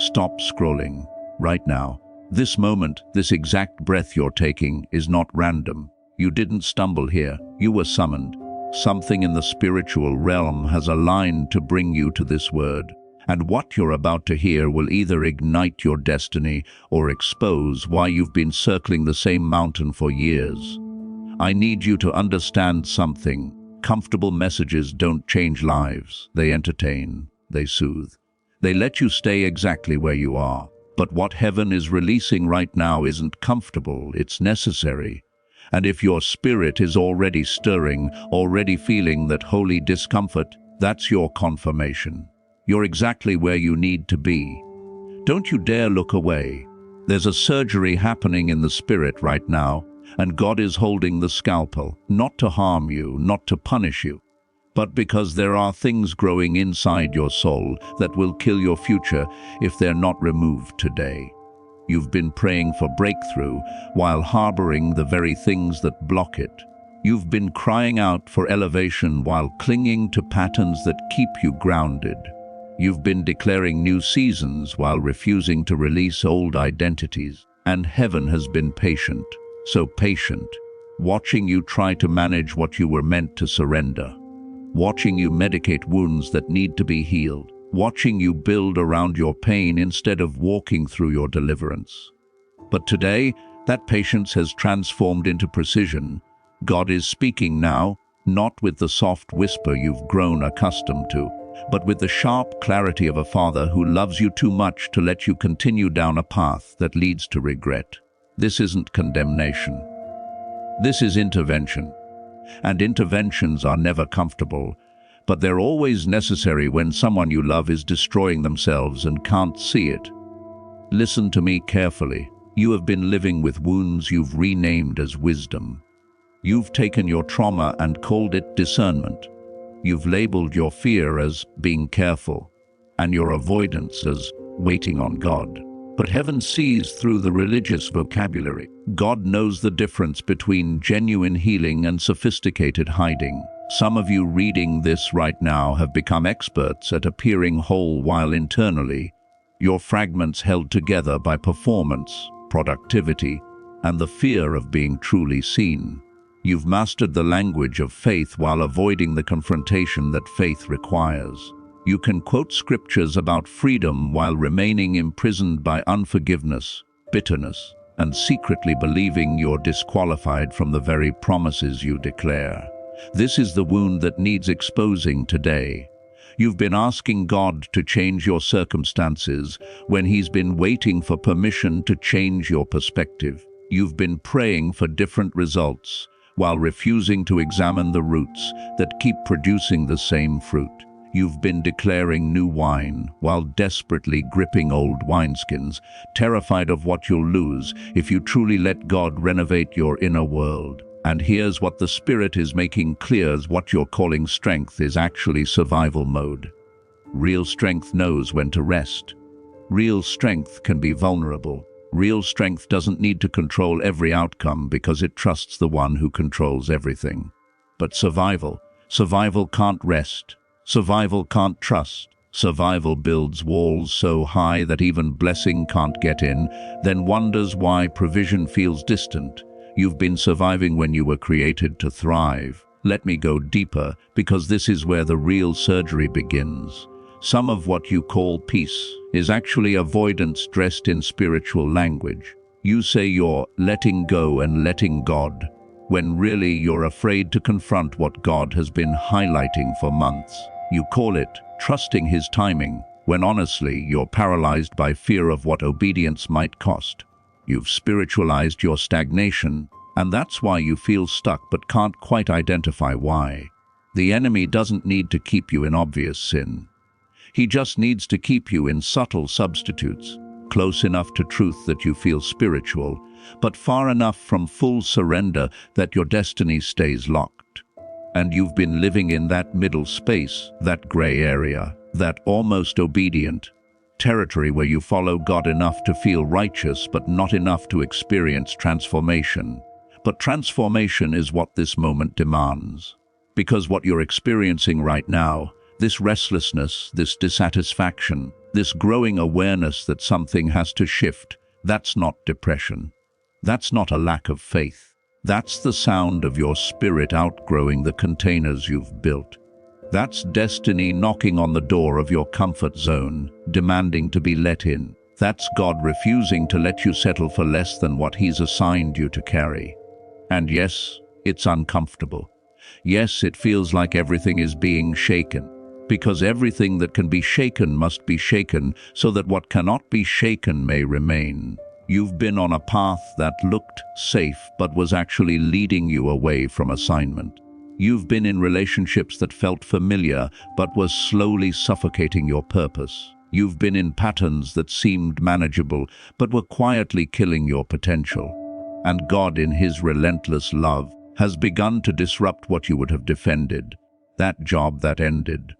Stop scrolling. Right now. This moment, this exact breath you're taking, is not random. You didn't stumble here. You were summoned. Something in the spiritual realm has aligned to bring you to this word. And what you're about to hear will either ignite your destiny or expose why you've been circling the same mountain for years. I need you to understand something. Comfortable messages don't change lives. They entertain. They soothe. They let you stay exactly where you are. But what heaven is releasing right now isn't comfortable. It's necessary. And if your spirit is already stirring, already feeling that holy discomfort, that's your confirmation. You're exactly where you need to be. Don't you dare look away. There's a surgery happening in the spirit right now, and God is holding the scalpel, not to harm you, not to punish you, but because there are things growing inside your soul that will kill your future if they're not removed today. You've been praying for breakthrough while harboring the very things that block it. You've been crying out for elevation while clinging to patterns that keep you grounded. You've been declaring new seasons while refusing to release old identities. And heaven has been patient, so patient, watching you try to manage what you were meant to surrender. Watching you medicate wounds that need to be healed. Watching you build around your pain instead of walking through your deliverance. But today, that patience has transformed into precision. God is speaking now, not with the soft whisper you've grown accustomed to, but with the sharp clarity of a father who loves you too much to let you continue down a path that leads to regret. This isn't condemnation. This is intervention. And interventions are never comfortable, but they're always necessary when someone you love is destroying themselves and can't see it. Listen to me carefully. You have been living with wounds you've renamed as wisdom. You've taken your trauma and called it discernment. You've labeled your fear as being careful, and your avoidance as waiting on God. But heaven sees through the religious vocabulary. God knows the difference between genuine healing and sophisticated hiding. Some of you reading this right now have become experts at appearing whole while internally, your fragments held together by performance, productivity, and the fear of being truly seen. You've mastered the language of faith while avoiding the confrontation that faith requires. You can quote scriptures about freedom while remaining imprisoned by unforgiveness, bitterness, and secretly believing you're disqualified from the very promises you declare. This is the wound that needs exposing today. You've been asking God to change your circumstances when He's been waiting for permission to change your perspective. You've been praying for different results while refusing to examine the roots that keep producing the same fruit. You've been declaring new wine while desperately gripping old wineskins, terrified of what you'll lose if you truly let God renovate your inner world. And here's what the Spirit is making clear: what you're calling strength is actually survival mode. Real strength knows when to rest. Real strength can be vulnerable. Real strength doesn't need to control every outcome because it trusts the one who controls everything. But survival can't rest. Survival can't trust. Survival builds walls so high that even blessing can't get in, then wonders why provision feels distant. You've been surviving when you were created to thrive. Let me go deeper, because this is where the real surgery begins. Some of what you call peace is actually avoidance dressed in spiritual language. You say you're letting go and letting God, when really you're afraid to confront what God has been highlighting for months. You call it trusting His timing, when honestly you're paralyzed by fear of what obedience might cost. You've spiritualized your stagnation, and that's why you feel stuck but can't quite identify why. The enemy doesn't need to keep you in obvious sin. He just needs to keep you in subtle substitutes, close enough to truth that you feel spiritual, but far enough from full surrender that your destiny stays locked. And you've been living in that middle space, that gray area, that almost obedient territory where you follow God enough to feel righteous but not enough to experience transformation. But transformation is what this moment demands. Because what you're experiencing right now, This restlessness, this dissatisfaction, this growing awareness that something has to shift, that's not depression. That's not a lack of faith. That's the sound of your spirit outgrowing the containers you've built. That's destiny knocking on the door of your comfort zone, demanding to be let in. That's God refusing to let you settle for less than what He's assigned you to carry. And yes, it's uncomfortable. Yes, it feels like everything is being shaken. Because everything that can be shaken must be shaken, so that what cannot be shaken may remain. You've been on a path that looked safe but was actually leading you away from assignment. You've been in relationships that felt familiar but was slowly suffocating your purpose. You've been in patterns that seemed manageable but were quietly killing your potential. And God, in His relentless love, has begun to disrupt what you would have defended. That job that ended.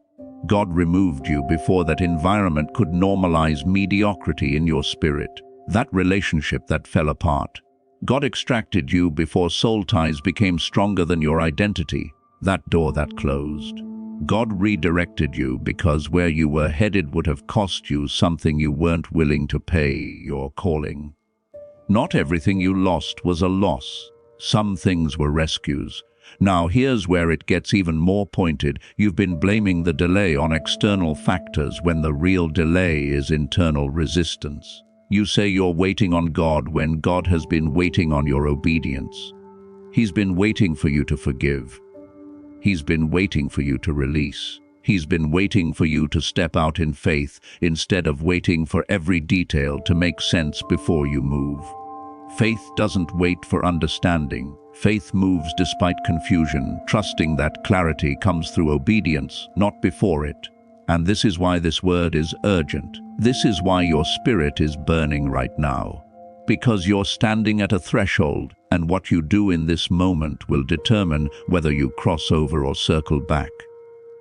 God removed you before that environment could normalize mediocrity in your spirit. That relationship that fell apart. God extracted you before soul ties became stronger than your identity. That door that closed. God redirected you because where you were headed would have cost you something you weren't willing to pay, your calling. Not everything you lost was a loss. Some things were rescues. Now here's where it gets even more pointed. You've been blaming the delay on external factors when the real delay is internal resistance. You say you're waiting on God when God has been waiting on your obedience. He's been waiting for you to forgive. He's been waiting for you to release. He's been waiting for you to step out in faith instead of waiting for every detail to make sense before you move. Faith doesn't wait for understanding. Faith moves despite confusion, trusting that clarity comes through obedience, not before it. And this is why this word is urgent. This is why your spirit is burning right now. Because you're standing at a threshold, and what you do in this moment will determine whether you cross over or circle back.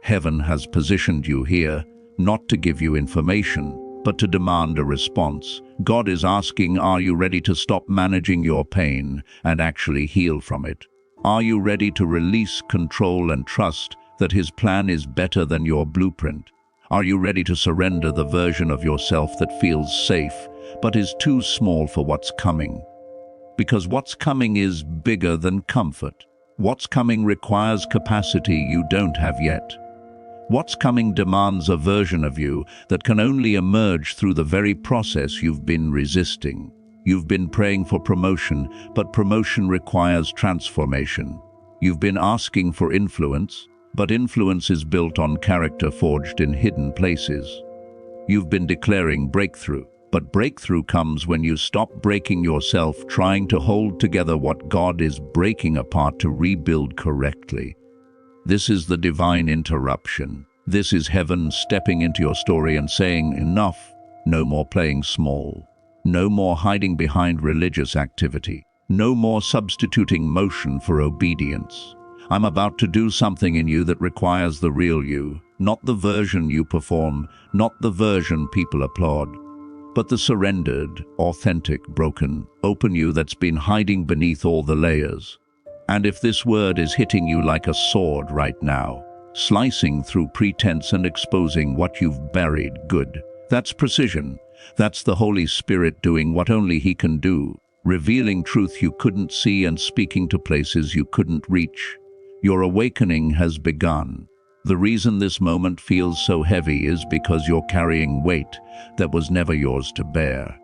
Heaven has positioned you here, not to give you information, but to demand a response. God is asking, are you ready to stop managing your pain and actually heal from it? Are you ready to release control and trust that His plan is better than your blueprint? Are you ready to surrender the version of yourself that feels safe, but is too small for what's coming? Because what's coming is bigger than comfort. What's coming requires capacity you don't have yet. What's coming demands a version of you that can only emerge through the very process you've been resisting. You've been praying for promotion, but promotion requires transformation. You've been asking for influence, but influence is built on character forged in hidden places. You've been declaring breakthrough, but breakthrough comes when you stop breaking yourself trying to hold together what God is breaking apart to rebuild correctly. This is the divine interruption. This is heaven stepping into your story and saying, enough, no more playing small. No more hiding behind religious activity. No more substituting motion for obedience. I'm about to do something in you that requires the real you, not the version you perform, not the version people applaud, but the surrendered, authentic, broken, open you that's been hiding beneath all the layers. And if this word is hitting you like a sword right now, slicing through pretense and exposing what you've buried, good. That's precision. That's the Holy Spirit doing what only He can do, revealing truth you couldn't see and speaking to places you couldn't reach. Your awakening has begun. The reason this moment feels so heavy is because you're carrying weight that was never yours to bear.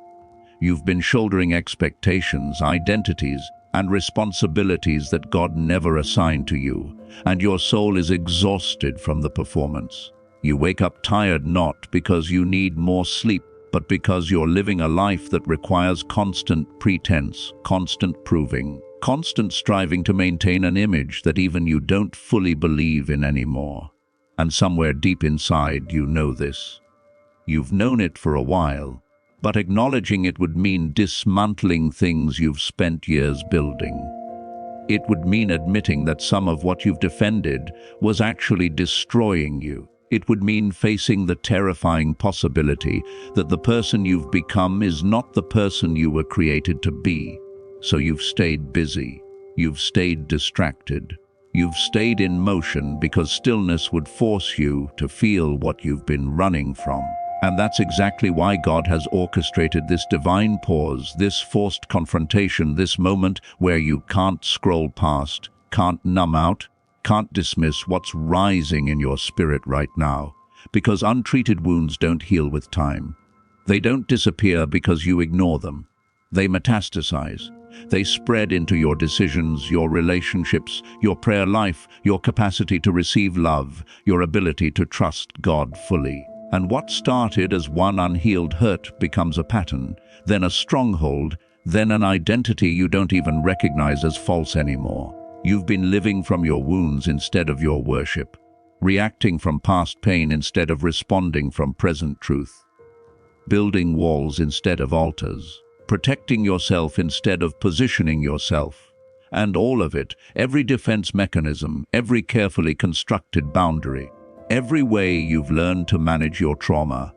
You've been shouldering expectations, identities, and responsibilities that God never assigned to you, and your soul is exhausted from the performance. You wake up tired not because you need more sleep, but because you're living a life that requires constant pretense, constant proving, constant striving to maintain an image that even you don't fully believe in anymore. And somewhere deep inside you know this. You've known it for a while, but acknowledging it would mean dismantling things you've spent years building. It would mean admitting that some of what you've defended was actually destroying you. It would mean facing the terrifying possibility that the person you've become is not the person you were created to be. So you've stayed busy. You've stayed distracted. You've stayed in motion because stillness would force you to feel what you've been running from. And that's exactly why God has orchestrated this divine pause, this forced confrontation, this moment where you can't scroll past, can't numb out, can't dismiss what's rising in your spirit right now. Because untreated wounds don't heal with time. They don't disappear because you ignore them. They metastasize. They spread into your decisions, your relationships, your prayer life, your capacity to receive love, your ability to trust God fully. And what started as one unhealed hurt becomes a pattern, then a stronghold, then an identity you don't even recognize as false anymore. You've been living from your wounds instead of your worship, reacting from past pain instead of responding from present truth, building walls instead of altars, protecting yourself instead of positioning yourself. And all of it, every defense mechanism, every carefully constructed boundary, every way you've learned to manage your trauma,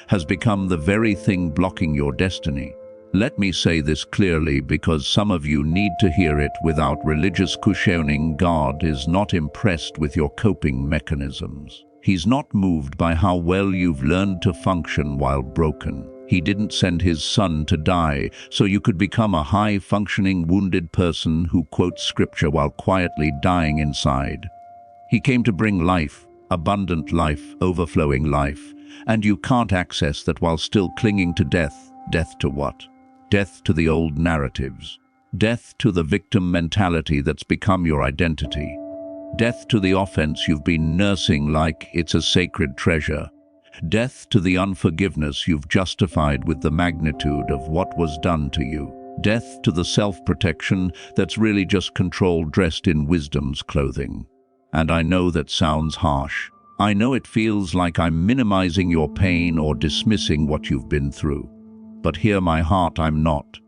has become the very thing blocking your destiny. Let me say this clearly because some of you need to hear it without religious cushioning. God is not impressed with your coping mechanisms. He's not moved by how well you've learned to function while broken. He didn't send his son to die so you could become a high-functioning, wounded person who quotes scripture while quietly dying inside. He came to bring life, abundant life, overflowing life, and you can't access that while still clinging to death. Death to what? Death to the old narratives. Death to the victim mentality that's become your identity. Death to the offense you've been nursing like it's a sacred treasure. Death to the unforgiveness you've justified with the magnitude of what was done to you. Death to the self-protection that's really just control dressed in wisdom's clothing. And I know that sounds harsh. I know it feels like I'm minimizing your pain or dismissing what you've been through. But hear my heart, I'm not.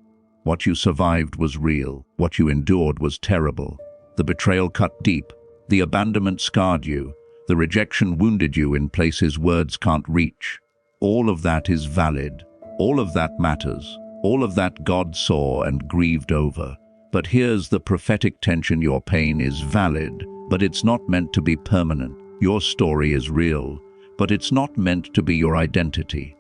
What you survived was real. What you endured was terrible. The betrayal cut deep. The abandonment scarred you. The rejection wounded you in places words can't reach. All of that is valid. All of that matters. All of that God saw and grieved over. But here's the prophetic tension: your pain is valid, but it's not meant to be permanent. Your story is real, but it's not meant to be your identity.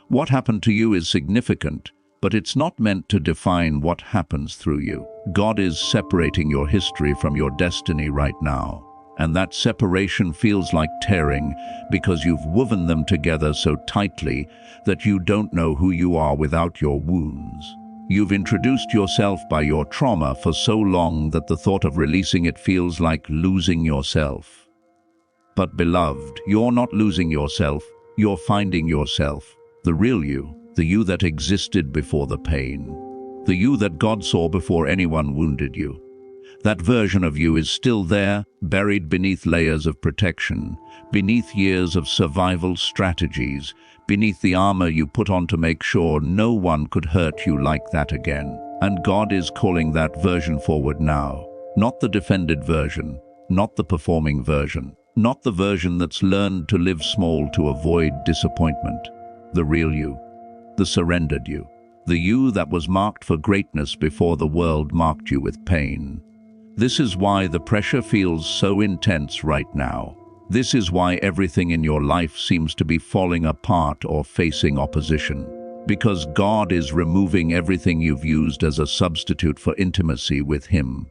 What happened to you is significant, but it's not meant to define what happens through you. God is separating your history from your destiny right now. And that separation feels like tearing because you've woven them together so tightly that you don't know who you are without your wounds. You've introduced yourself by your trauma for so long that the thought of releasing it feels like losing yourself. But beloved, you're not losing yourself, you're finding yourself. The real you, the you that existed before the pain. The you that God saw before anyone wounded you. That version of you is still there, buried beneath layers of protection, beneath years of survival strategies, beneath the armor you put on to make sure no one could hurt you like that again. And God is calling that version forward now. Not the defended version, not the performing version, not the version that's learned to live small to avoid disappointment. The real you, the surrendered you, the you that was marked for greatness before the world marked you with pain. This is why the pressure feels so intense right now. This is why everything in your life seems to be falling apart or facing opposition. Because God is removing everything you've used as a substitute for intimacy with Him.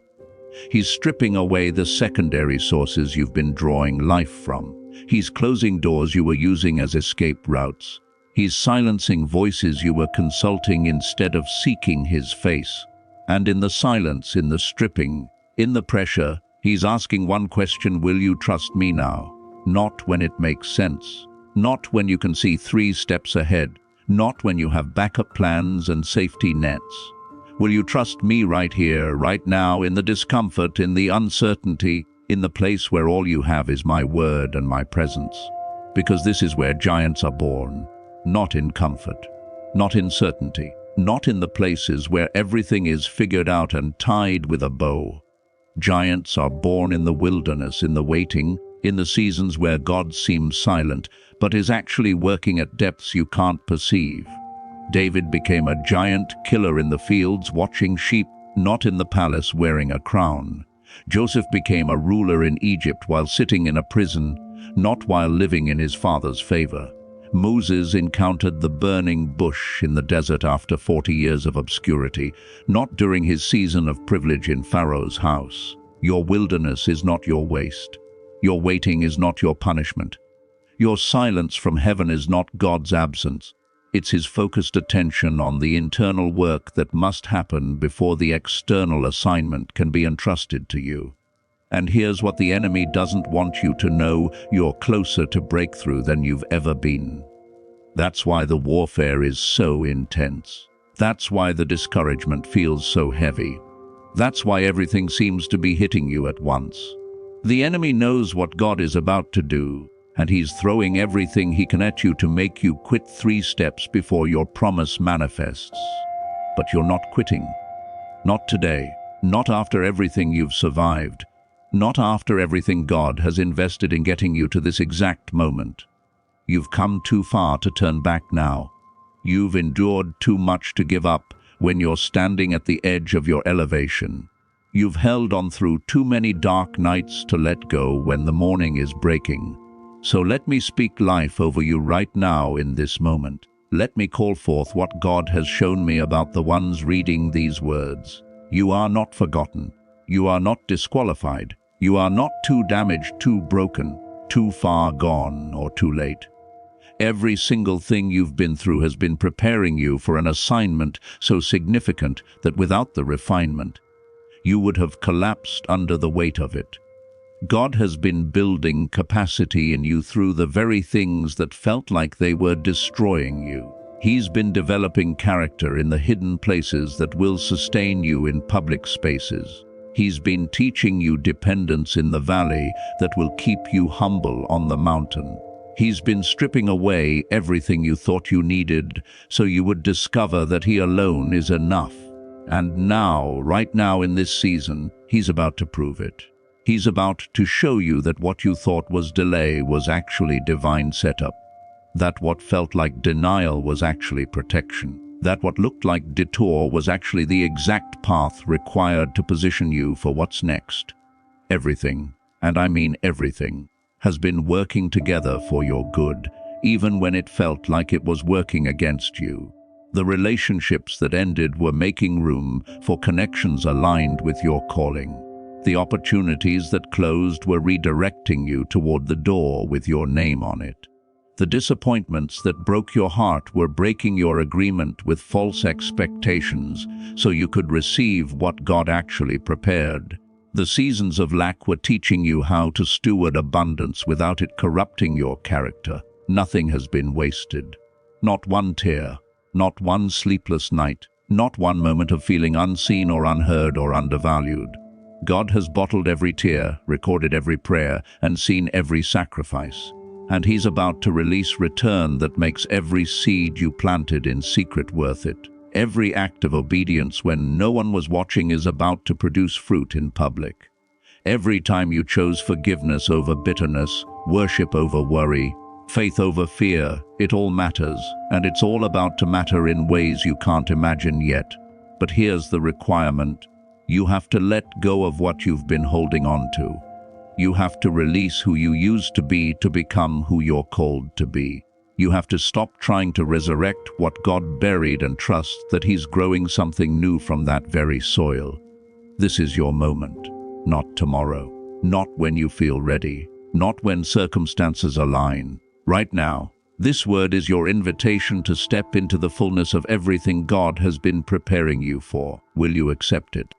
He's stripping away the secondary sources you've been drawing life from. He's closing doors you were using as escape routes. He's silencing voices you were consulting instead of seeking His face. And in the silence, in the stripping, in the pressure, He's asking one question: will you trust me now? Not when it makes sense. Not when you can see 3 steps ahead. Not when you have backup plans and safety nets. Will you trust me right here, right now, in the discomfort, in the uncertainty, in the place where all you have is my word and my presence? Because this is where giants are born. Not in comfort, not in certainty, not in the places where everything is figured out and tied with a bow. Giants are born in the wilderness, in the waiting, in the seasons where God seems silent, but is actually working at depths you can't perceive. David became a giant killer in the fields, watching sheep, not in the palace wearing a crown. Joseph became a ruler in Egypt while sitting in a prison, not while living in his father's favor. Moses encountered the burning bush in the desert after 40 years of obscurity, not during his season of privilege in Pharaoh's house. Your wilderness is not your waste. Your waiting is not your punishment. Your silence from heaven is not God's absence. It's his focused attention on the internal work that must happen before the external assignment can be entrusted to you. And here's what the enemy doesn't want you to know: you're closer to breakthrough than you've ever been. That's why the warfare is so intense. That's why the discouragement feels so heavy. That's why everything seems to be hitting you at once. The enemy knows what God is about to do, and he's throwing everything he can at you to make you quit 3 steps before your promise manifests. But you're not quitting. Not today. Not after everything you've survived. Not after everything God has invested in getting you to this exact moment. You've come too far to turn back now. You've endured too much to give up when you're standing at the edge of your elevation. You've held on through too many dark nights to let go when the morning is breaking. So let me speak life over you right now in this moment. Let me call forth what God has shown me about the ones reading these words. You are not forgotten. You are not disqualified. You are not too damaged, too broken, too far gone, or too late. Every single thing you've been through has been preparing you for an assignment so significant that without the refinement, you would have collapsed under the weight of it. God has been building capacity in you through the very things that felt like they were destroying you. He's been developing character in the hidden places that will sustain you in public spaces. He's been teaching you dependence in the valley that will keep you humble on the mountain. He's been stripping away everything you thought you needed so you would discover that He alone is enough. And now, right now in this season, He's about to prove it. He's about to show you that what you thought was delay was actually divine setup. That what felt like denial was actually protection. That what looked like detour was actually the exact path required to position you for what's next. Everything, and I mean everything, has been working together for your good, even when it felt like it was working against you. The relationships that ended were making room for connections aligned with your calling. The opportunities that closed were redirecting you toward the door with your name on it. The disappointments that broke your heart were breaking your agreement with false expectations so you could receive what God actually prepared. The seasons of lack were teaching you how to steward abundance without it corrupting your character. Nothing has been wasted. Not one tear, not one sleepless night, not one moment of feeling unseen or unheard or undervalued. God has bottled every tear, recorded every prayer, and seen every sacrifice. And He's about to release return that makes every seed you planted in secret worth it. Every act of obedience when no one was watching is about to produce fruit in public. Every time you chose forgiveness over bitterness, worship over worry, faith over fear, it all matters, and it's all about to matter in ways you can't imagine yet. But here's the requirement. You have to let go of what you've been holding on to. You have to release who you used to be to become who you're called to be. You have to stop trying to resurrect what God buried and trust that He's growing something new from that very soil. This is your moment, not tomorrow, not when you feel ready, not when circumstances align. Right now, this word is your invitation to step into the fullness of everything God has been preparing you for. Will you accept it?